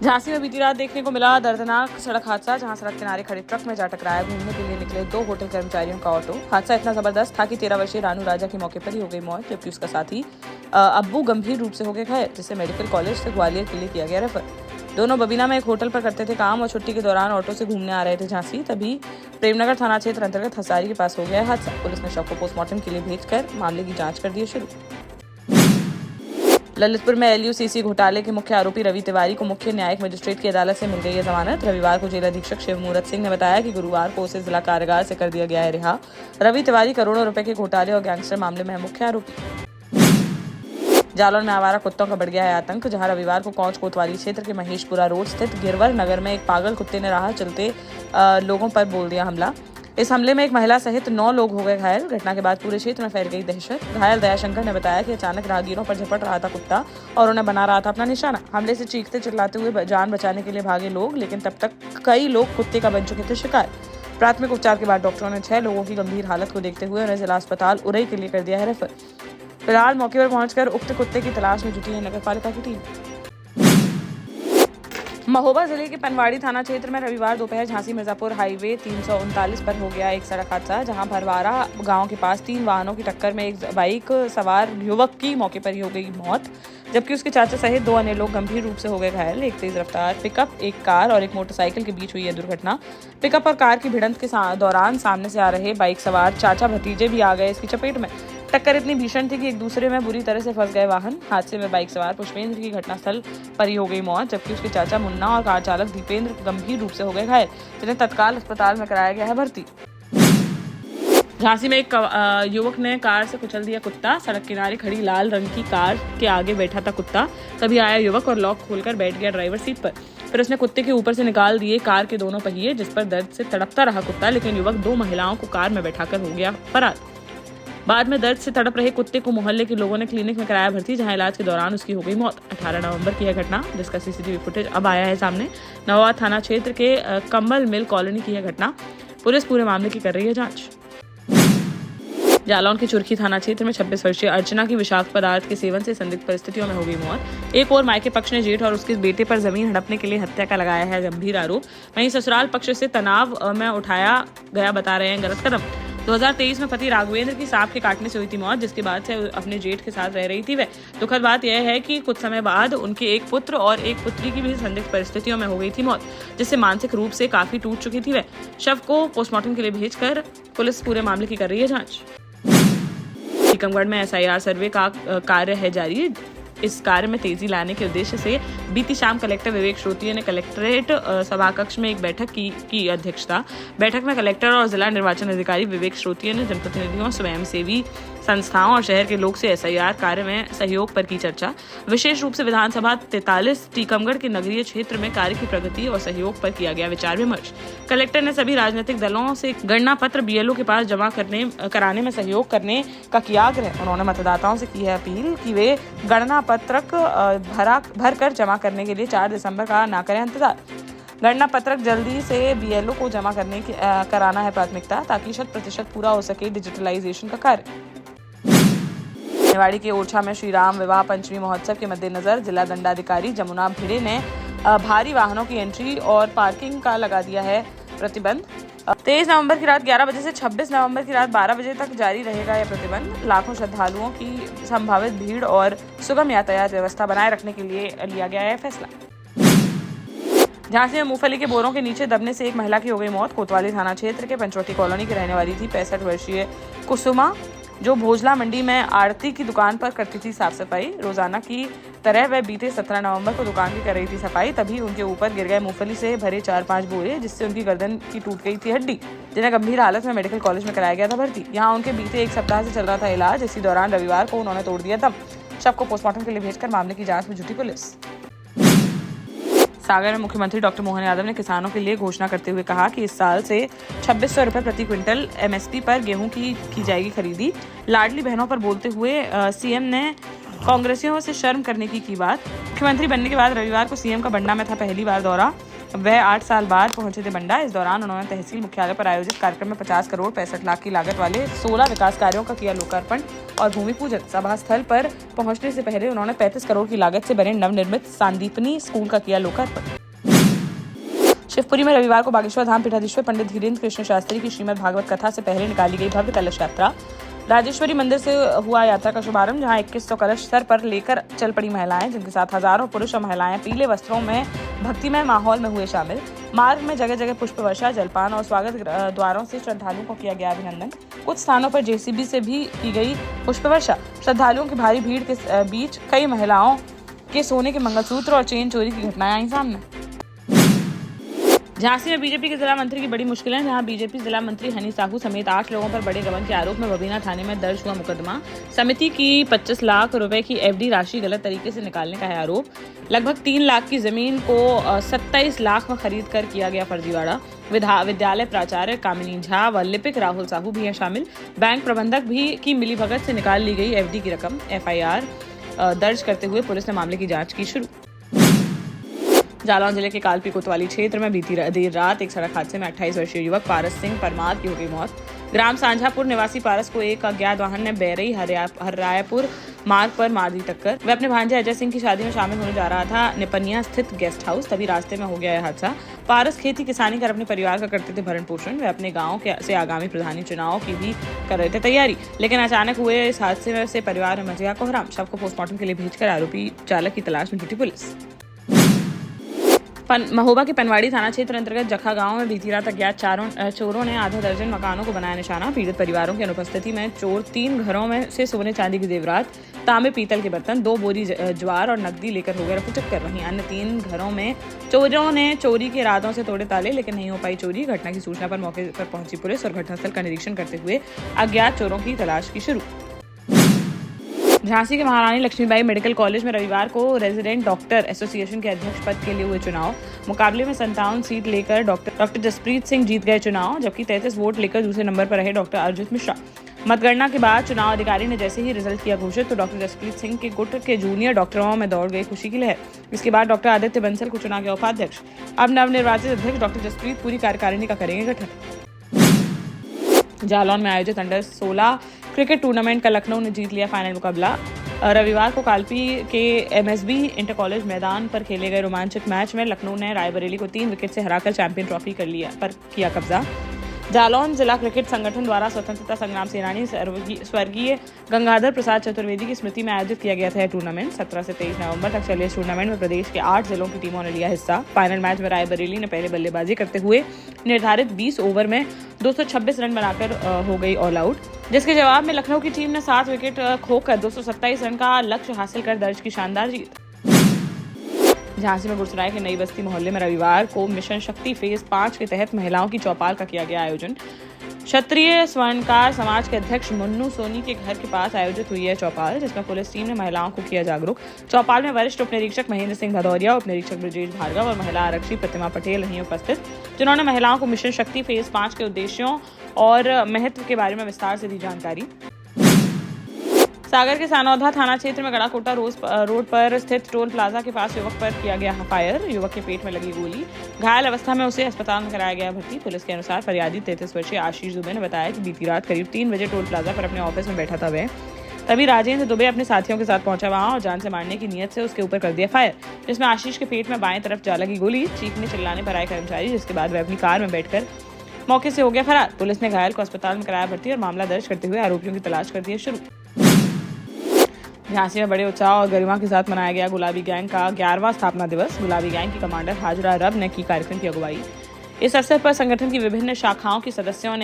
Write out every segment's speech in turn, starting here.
झांसी में बीती रात देखने को मिला दर्दनाक सड़क हादसा, जहां सड़क किनारे खड़े ट्रक में जा टकराया घूमने के लिए निकले 2 होटल कर्मचारियों का ऑटो। हादसा इतना जबरदस्त था कि 13 वर्षीय रानू राजा की मौके पर ही हो गई मौत, जबकि उसका साथी अब्बू गंभीर रूप से हो गए घायल, जिसे मेडिकल कॉलेज से ग्वालियर के लिए किया गया रेफर। दोनों बबीना में एक होटल पर करते थे काम और छुट्टी के दौरान ऑटो से घूमने आ रहे थे झांसी। तभी प्रेमनगर थाना क्षेत्र अंतर्गत हसारी के पास हो गया हादसा। पुलिस ने शव को पोस्टमार्टम के लिए भेजकर मामले की जाँच कर दी शुरू। ललितपुर में LUCC घोटाले के मुख्य आरोपी रवि तिवारी को मुख्य न्यायिक मजिस्ट्रेट की अदालत से मिल गई है जमानत। रविवार को जेल अधीक्षक शिवमूरत सिंह ने बताया कि गुरुवार को उसे जिला कारागार से कर दिया गया है रिहा। रवि तिवारी करोड़ों रुपए के घोटाले और गैंगस्टर मामले में है मुख्य आरोपी। जालौन में आवारा कुत्तों का बढ़ गया है आतंक, जहां रविवार को कौच कोतवाली क्षेत्र के महेशपुरा रोड स्थित गिरवर नगर में एक पागल कुत्ते ने राह चलते लोगों पर बोल दिया हमला। इस हमले में एक महिला सहित 9 लोग हो गए घायल। घटना के बाद पूरे क्षेत्र में फैल गई दहशत। घायल दयाशंकर ने बताया कि अचानक राहगीरों पर झपट रहा था कुत्ता और उन्हें बना रहा था अपना निशाना। हमले से चीखते चिल्लाते हुए जान बचाने के लिए भागे लोग, लेकिन तब तक कई लोग कुत्ते का बन चुके थे शिकार। प्राथमिक उपचार के बाद डॉक्टरों ने 6 लोगों की गंभीर हालत को देखते हुए उन्हें जिला अस्पताल उरई के लिए कर दिया है रेफर। फिलहाल मौके पर पहुंचकर उक्त कुत्ते की तलाश में जुटी है नगर पालिका की टीम। महोबा जिले के पनवाड़ी थाना क्षेत्र में रविवार दोपहर झांसी मिर्जापुर हाईवे 339 पर हो गया एक सड़क हादसा, जहां भरवारा गांव के पास 3 वाहनों की टक्कर में एक बाइक सवार युवक की मौके पर ही हो गई मौत, जबकि उसके चाचा सहित 2 अन्य लोग गंभीर रूप से हो गए घायल। एक तेज रफ्तार पिकअप, एक कार और एक मोटरसाइकिल के बीच हुई यह दुर्घटना। पिकअप और कार की भिड़ंत के दौरान सामने से आ रहे बाइक सवार चाचा भतीजे भी आ गए इसकी चपेट में। टक्कर इतनी भीषण थी कि एक दूसरे में बुरी तरह से फंस गए वाहन। हादसे में बाइक सवार पुष्पेंद्र की घटनास्थल पर ही हो गई मौत, जबकि उसके चाचा मुन्ना और कार चालक दीपेंद्र गंभीर रूप से हो गए घायल, जिन्हें तत्काल अस्पताल में कराया गया है भर्ती। झांसी में एक युवक ने कार से कुचल दिया कुत्ता। सड़क किनारे खड़ी लाल रंग की कार के आगे बैठा था कुत्ता। तभी आया युवक और लॉक खोलकर बैठ गया ड्राइवर सीट पर। फिर उसने कुत्ते के ऊपर से निकाल दिए कार के दोनों पहिए, जिस पर दर्द से तड़पता रहा कुत्ता, लेकिन युवक 2 महिलाओं को कार में बैठाकर हो गया फरार। बाद में दर्द से तड़प रहे कुत्ते को मोहल्ले के लोगों ने क्लिनिक में कराया भर्ती, जहां इलाज के दौरान उसकी हो गई मौत। 18 नवंबर की यह घटना, जिसका CCTV फुटेज अब आया है सामने। नवा थाना क्षेत्र के कम्बल मिल कॉलोनी की यह घटना। पुलिस पूरे मामले की कर रही है जांच। जालौन के चुरखी थाना क्षेत्र में 26 वर्षीय अर्चना की विषाक्त पदार्थ के सेवन से संदिग्ध परिस्थितियों में हो गई मौत। एक और मायके पक्ष ने जेठ और उसके बेटे पर जमीन हड़पने के लिए हत्या का लगाया है गंभीर आरोप। वहीं ससुराल पक्ष से तनाव में उठाया गया बता रहे हैं गलत कदम। 2023 में पति राघवेंद्र की सांप के काटने से हुई थी मौत, जिसके बाद से अपने जेठ के साथ रह रही थी वह। दुखद बात यह है कि कुछ समय बाद उनके एक पुत्र और एक पुत्री की भी संदिग्ध परिस्थितियों में हो गई थी मौत, जिससे मानसिक रूप से काफी टूट चुकी थी वह। शव को पोस्टमार्टम के लिए भेजकर पुलिस पूरे मामले की कर रही है जांच। टीकमगढ़ में SIR सर्वे का कार्य है जारी। इस कार्य में तेजी लाने के उद्देश्य से बीती शाम कलेक्टर विवेक श्रोतीय ने कलेक्ट्रेट सभाकक्ष में एक बैठक की अध्यक्षता। बैठक में कलेक्टर और जिला निर्वाचन अधिकारी विवेक श्रोतीय ने जनप्रतिनिधियों, स्वयंसेवी संस्थाओं और शहर के लोग से SIR कार्य में सहयोग पर की चर्चा। विशेष रूप से विधानसभा 43 टीकमगढ़ के नगरीय क्षेत्र में कार्य की प्रगति और सहयोग पर किया गया विचार विमर्श। कलेक्टर ने सभी राजनीतिक दलों से गणना पत्र BLO के पास जमा कराने में सहयोग करने का किया आग्रह। उन्होंने मतदाताओं से की है अपील कि वे गणना पत्रक भर कर जमा करने के लिए 4 दिसंबर का ना करें इंतजार। गणना पत्रक जल्दी से BLO को जमा कराना है प्राथमिकता, ताकि 100% पूरा हो सके डिजिटलाइजेशन का कार्य। निवाड़ी के ओरछा में श्री राम विवाह पंचमी महोत्सव के मद्देनजर जिला दंडाधिकारी जमुना भिड़े ने भारी वाहनों की एंट्री और पार्किंग का लगा दिया है प्रतिबंध। 23 नवंबर की रात 11 बजे से 26 नवंबर की रात 12 बजे तक जारी रहेगा यह प्रतिबंध। लाखों श्रद्धालुओं की संभावित भीड़ और सुगम यातायात व्यवस्था बनाए रखने के लिए लिया गया है फैसला। झांसी में मूंगफली के बोरों के नीचे दबने से एक महिला की हो गई मौत। कोतवाली थाना क्षेत्र के पंचवटी कॉलोनी की रहने वाली थी 65 वर्षीय कुसुमा, जो भोजला मंडी में आरती की दुकान पर करती थी साफ सफाई। रोजाना की तरह वह बीते 17 नवंबर को दुकान की कर रही थी सफाई, तभी उनके ऊपर गिर गए मूंगफली से भरे 4-5 बोरे, जिससे उनकी गर्दन की टूट गई थी हड्डी, जिन्हें गंभीर हालत में मेडिकल कॉलेज में कराया गया था भर्ती। यहाँ उनके बीते 1 सप्ताह से चल रहा था इलाज। इसी दौरान रविवार को उन्होंने तोड़ दिया दम। शव को पोस्टमार्टम के लिए भेजकर मामले की जाँच में जुटी पुलिस। सागर में मुख्यमंत्री डॉक्टर मोहन यादव ने किसानों के लिए घोषणा करते हुए कहा कि इस साल से 2600 रुपए प्रति क्विंटल MSP पर गेहूं की जाएगी खरीदी। लाडली बहनों पर बोलते हुए CM ने कांग्रेसियों से शर्म करने की बात। मुख्यमंत्री बनने के बाद रविवार को CM का बंडा में था पहली बार दौरा। वह 8 साल बाद पहुंचे थे बंडा। इस दौरान उन्होंने तहसील मुख्यालय पर आयोजित कार्यक्रम में 50 करोड़ 65 लाख की लागत वाले 16 विकास कार्यों का किया लोकार्पण और भूमि पूजन। सभा स्थल पर पहुंचने से पहले उन्होंने 35 करोड़ की लागत से बने नवनिर्मित सांदीपनी स्कूल का किया लोकार्पण। शिवपुरी में रविवार को बागेश्वर धाम पीठाधीश्वर पंडित धीरेन्द्र कृष्ण शास्त्री की श्रीमद् भागवत कथा से पहले निकाली गई भव्य कलश यात्रा। राजेश्वरी मंदिर से हुआ यात्रा का शुभारंभ, जहां 2100 कलश सर पर लेकर चल पड़ी महिलाएं, जिनके साथ हजारों पुरुष और महिलाएं पीले वस्त्रों में भक्तिमय माहौल में हुए शामिल। मार्ग में जगह जगह पुष्प वर्षा, जलपान और स्वागत द्वारों से श्रद्धालुओं को किया गया अभिनंदन। कुछ स्थानों पर जेसीबी से भी की गई पुष्प वर्षा। श्रद्धालुओं की भारी भीड़ के बीच कई महिलाओं के सोने के मंगलसूत्र और चेन चोरी की घटनाएं आई सामने। झांसी में बीजेपी के जिला मंत्री की बड़ी मुश्किलें, जहां बीजेपी जिला मंत्री हनी साहू समेत 8 लोगों पर बड़े गबन के आरोप में बबीना थाने में दर्ज हुआ मुकदमा। समिति की 25 लाख रुपए की एफडी राशि गलत तरीके से निकालने का है आरोप। लगभग 3 लाख की जमीन को 27 लाख में खरीद कर किया गया फर्जीवाड़ा। विद्यालय प्राचार्य कामिनी झा व लिपिक राहुल साहू भी हैं शामिल। बैंक प्रबंधक भी की मिलीभगत से निकाल ली गई एफडी की रकम। एफआईआर दर्ज करते हुए पुलिस ने मामले की जांच की शुरू। जालौन जिले के कालपी कोतवाली क्षेत्र में बीती देर रात एक सड़क हादसे में 28 वर्षीय युवक पारस सिंह परमार की हो गई मौत। ग्राम सांझापुर निवासी पारस को एक अज्ञात वाहन ने बैरई हररायपुर मार्ग पर मार दी टक्कर। वह अपने भांजे अजय सिंह की शादी में शामिल होने जा रहा था निपनिया स्थित गेस्ट हाउस, तभी रास्ते में हो गया यह हादसा। पारस खेती किसानी कर अपने परिवार का करते थे भरण पोषण। वे अपने गाँव से आगामी प्रधानी चुनाव की भी कर रहे थे तैयारी, लेकिन अचानक हुए इस हादसे से परिवार में मच गया कोहराम। शव को पोस्टमार्टम के लिए भेजकर आरोपी चालक की तलाश में जुटी पुलिस। महोबा के पनवाड़ी थाना क्षेत्र अंतर्गत जखा गांव में बीती रात अज्ञात चोरों ने आधा दर्जन मकानों को बनाया निशाना। पीड़ित परिवारों की अनुपस्थिति में चोर 3 घरों में से सोने चांदी की जेवरात, तांबे पीतल के बर्तन, 2 बोरी ज्वार और नकदी लेकर हो गए रफूचक्कर। वहीं अन्य 3 घरों में चोरों ने चोरी के इरादों से तोड़े ताले, लेकिन नहीं हो पाई चोरी। घटना की सूचना पर मौके पर पहुंची पुलिस और घटनास्थल का निरीक्षण करते हुए अज्ञात चोरों की तलाश की शुरू। झांसी के महारानी लक्ष्मीबाई मेडिकल कॉलेज में रविवार को रेजिडेंट डॉक्टर एसोसिएशन के अध्यक्ष पद के लिए हुए चुनाव। मुकाबले में 57 सीट लेकर डॉक्टर जसप्रीत सिंह जीत गए चुनाव, जबकि 33 वोट लेकर दूसरे नंबर पर रहे डॉक्टर अर्जुन मिश्रा। मतगणना के बाद चुनाव अधिकारी ने जैसे ही रिजल्ट किया घोषित, तो डॉक्टर जसप्रीत सिंह के गुट के जूनियर डॉक्टरों में दौड़ गई खुशी की लहर। इसके बाद डॉक्टर आदित्य बंसल को चुना गया उपाध्यक्ष। अब नवनिर्वाचित अध्यक्ष डॉक्टर जसप्रीत पूरी कार्यकारिणी का करेंगे गठन। जालौन में आयोजित अंडर 16 क्रिकेट टूर्नामेंट का लखनऊ ने जीत लिया फाइनल मुकाबला। रविवार को कालपी के एमएसबी इंटर कॉलेज मैदान पर खेले गए रोमांचक मैच में लखनऊ ने रायबरेली को 3 विकेट से हराकर चैंपियन ट्रॉफी पर किया कब्जा। जालौन जिला क्रिकेट संगठन द्वारा स्वतंत्रता संग्राम सेनानी स्वर्गीय गंगाधर प्रसाद चतुर्वेदी की स्मृति में आयोजित किया गया था यह टूर्नामेंट। 17 से 23 नवंबर तक चले इस टूर्नामेंट में प्रदेश के 8 जिलों की टीमों ने लिया हिस्सा। फाइनल मैच में रायबरेली ने पहले बल्लेबाजी करते हुए निर्धारित 20 ओवर में 226 रन बनाकर हो गई ऑल आउट, जिसके जवाब में लखनऊ की टीम ने 7 विकेट खोकर 227 रन का लक्ष्य हासिल कर दर्ज की शानदार जीत। झांसी में गुरसराय के नई बस्ती मोहल्ले में रविवार को मिशन शक्ति फेज 5 के तहत महिलाओं की चौपाल का किया गया आयोजन। क्षत्रिय स्वर्णकार समाज के अध्यक्ष मुन्नू सोनी के घर के पास आयोजित हुई है चौपाल, जिसमें पुलिस टीम ने महिलाओं को किया जागरूक। चौपाल में वरिष्ठ उप निरीक्षक महेंद्र सिंह भदौरिया, उप निरीक्षक ब्रजेश भार्गव और महिला आरक्षी प्रतिमा पटेल रही उपस्थित, जिन्होंने महिलाओं को मिशन शक्ति फेज 5 के उद्देश्यों और महत्व के बारे में विस्तार से दी जानकारी। सागर के सानौधा थाना क्षेत्र में गड़ाकोटा रोड पर स्थित टोल प्लाजा के पास युवक पर किया गया फायर। युवक के पेट में लगी गोली, घायल अवस्था में उसे अस्पताल में कराया गया भर्ती। पुलिस के अनुसार फरियादी 33 वर्षीय आशीष दुबे ने बताया कि बीती रात करीब 3 बजे टोल प्लाजा पर अपने ऑफिस में बैठा था वह, तभी राजेंद्र दुबे अपने साथियों के साथ पहुंचा वहां और जान से मारने की नीयत से उसके ऊपर कर दिया फायर, जिसमें आशीष के पेट में बाएं तरफ जा लगी गोली। चीखने चिल्लाने पर आए कर्मचारी, जिसके बाद वह अपनी कार में बैठकर मौके से हो गया फरार। पुलिस ने घायल को अस्पताल में कराया भर्ती और मामला दर्ज करते हुए आरोपियों की तलाश कर दी है शुरू। झांसी में बड़े उत्साह और गरिमा के साथ मनाया गया गुलाबी गैंग का 11वां स्थापना दिवस। गुलाबी गैंग की कमांडर हाजरा रब ने की कार्यक्रम की अगुवाई। इस अवसर पर संगठन की विभिन्न शाखाओं की सदस्यों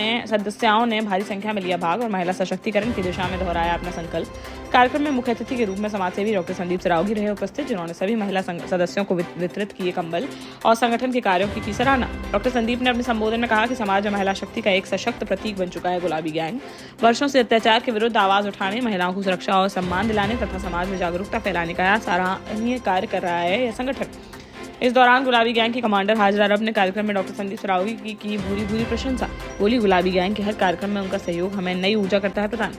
ने भारी संख्या में लिया भाग और महिला सशक्तिकरण की दिशा में दोहराया अपना संकल्प। कार्यक्रम में मुख्य अतिथि के रूप में समाजसेवी डॉक्टर संदीप सरावगी रहे उपस्थित, जिन्होंने सभी महिला सदस्यों को वितरित किए कंबल और संगठन के कार्यों की सराहना। डॉक्टर संदीप ने अपने संबोधन में कहा कि समाज में महिला शक्ति का एक सशक्त प्रतीक बन चुका है गुलाबी गैंग। वर्षों से अत्याचार के विरुद्ध आवाज उठाने, महिलाओं को सुरक्षा और सम्मान दिलाने तथा समाज में जागरूकता फैलाने का सराहनीय कार्य कर रहा है यह संगठन। इस दौरान गुलाबी गैंग की कमांडर हाजरा रब ने कार्यक्रम में डॉक्टर संदीप सरावगी की भूरी प्रशंसा। बोली, गुलाबी गैंग के हर कार्यक्रम में उनका सहयोग हमें नई ऊर्जा करता है प्रदान।